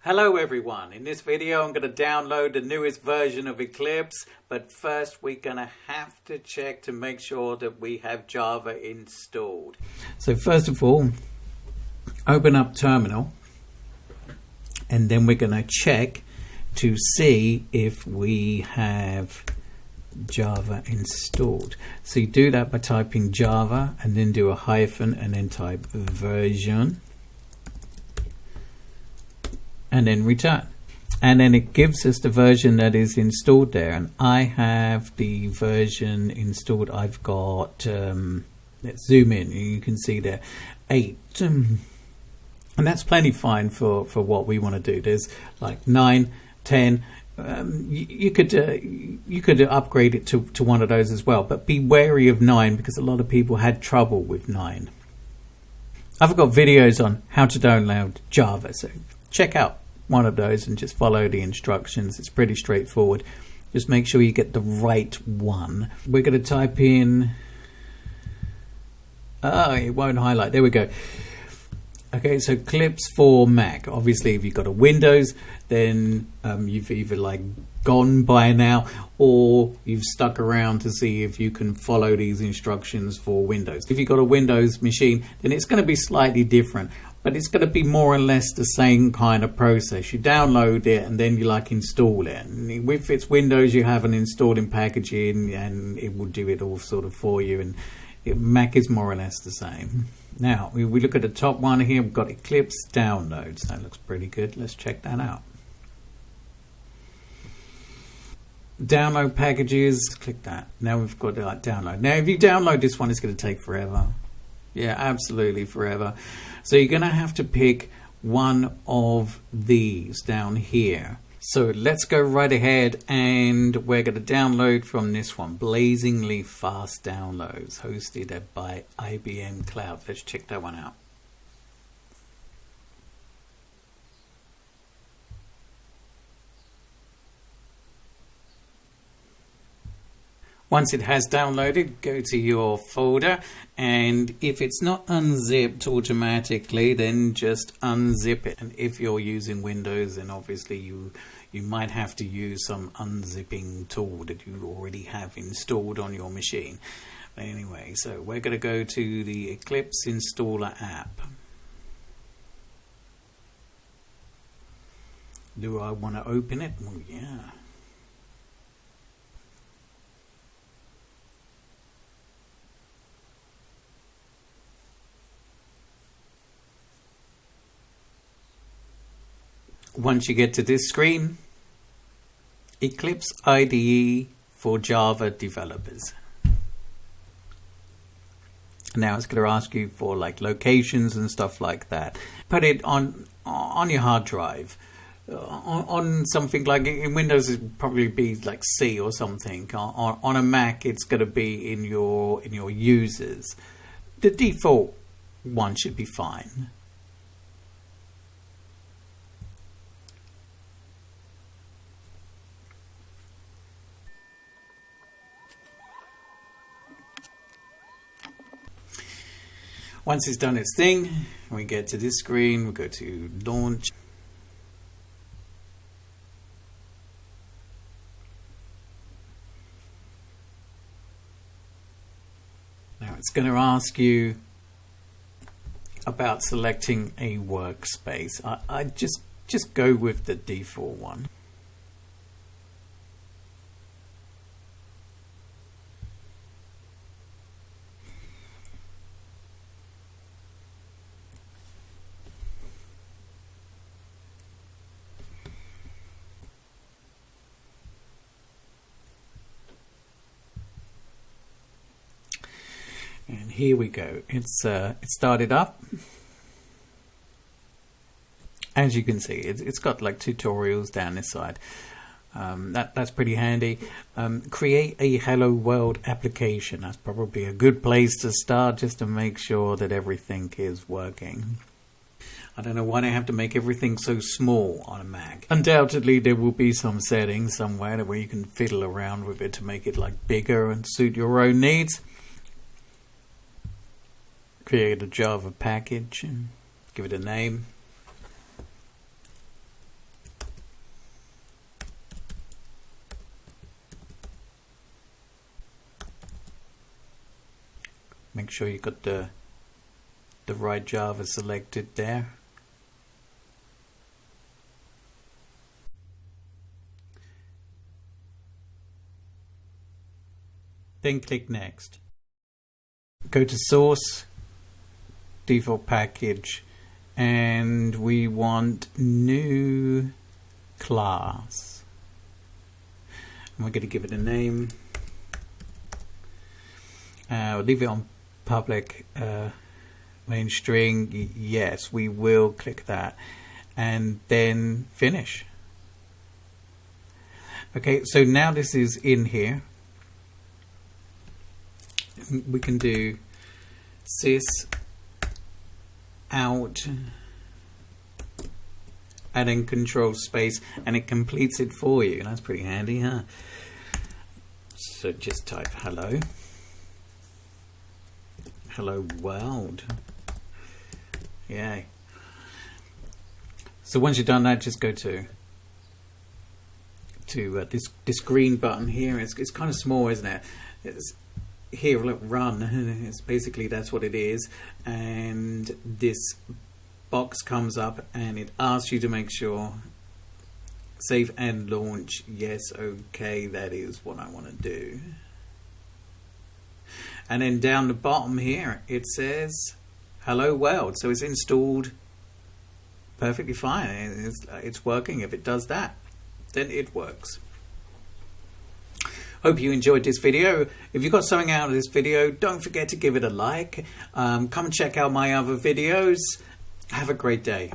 Hello everyone, in this video I'm going to download the newest version of Eclipse, but first we're going to have to check to make sure that we have Java installed. So first of all, open up Terminal and then we're going to check to see if we have Java installed. So you do that by typing Java and then do a hyphen and then type version and then return, and then it gives us the version that is installed there, and I have the version installed. I've got let's zoom in, you can see there 8, and that's plenty fine for what we want to do. There's like 9, 10. You could upgrade it to one of those as well, but be wary of 9 because a lot of people had trouble with 9. I've got videos on how to download Java, so check out one of those and just follow the instructions. It's pretty straightforward. Just make sure you get the right one. We're going to type in, it won't highlight, there we go. Okay, so Eclipse for Mac. Obviously if you've got a Windows, then you've either like gone by now or you've stuck around to see if you can follow these instructions for Windows. If you've got a Windows machine, then it's going to be slightly different, but it's going to be more or less the same kind of process. You download it and then you like install it. And if it's Windows, you have an installing packaging and it will do it all sort of for you, and Mac is more or less the same. Now we look at the top one here, we've got Eclipse downloads. That looks pretty good. Let's check that out. Download packages, click that. Now we've got download. Now if you download this one, it's going to take forever. Yeah, absolutely forever. So you're going to have to pick one of these down here. So let's go right ahead and we're going to download from this one, Blazingly Fast Downloads, hosted by IBM Cloud. Let's check that one out. Once it has downloaded, go to your folder, and if it's not unzipped automatically, then just unzip it. And if you're using Windows, then obviously you might have to use some unzipping tool that you already have installed on your machine. But anyway, so we're going to go to the Eclipse Installer app. Do I want to open it? Well, yeah. Once you get to this screen, Eclipse IDE for Java developers. Now it's going to ask you for like locations and stuff like that. Put it on your hard drive. On something like in Windows, it would probably be like C or something. On a Mac, it's going to be in your users. The default one should be fine. Once it's done its thing, we get to this screen, we go to Launch. Now it's going to ask you about selecting a workspace. I just go with the default one. And here we go. It started up. As you can see, it's got like tutorials down this side. That's pretty handy. Create a Hello World application. That's probably a good place to start, just to make sure that everything is working. I don't know why they have to make everything so small on a Mac. Undoubtedly there will be some settings somewhere where you can fiddle around with it to make it like bigger and suit your own needs. Create a Java package and give it a name. Make sure you got the right Java selected there. Then click Next. Go to Source, Default Package, and we want New Class. And we're going to give it a name. We'll leave it on public main string. Yes, we will click that. And then finish. Okay, so now this is in here. We can do sys out and then control space, and it completes it for you. That's pretty handy, huh? So just type hello world. Yay. So once you've done that, just go to this green button here. It's kind of small, isn't it? It's here, look, run. It's basically, that's what it is. And this box comes up and it asks you to make sure save and launch. Yes, okay, that is what I want to do. And then down the bottom here it says hello world, so it's installed perfectly fine. It's working. If it does that, then it works. Hope you enjoyed this video. If you got something out of this video, don't forget to give it a like. Come and check out my other videos. Have a great day.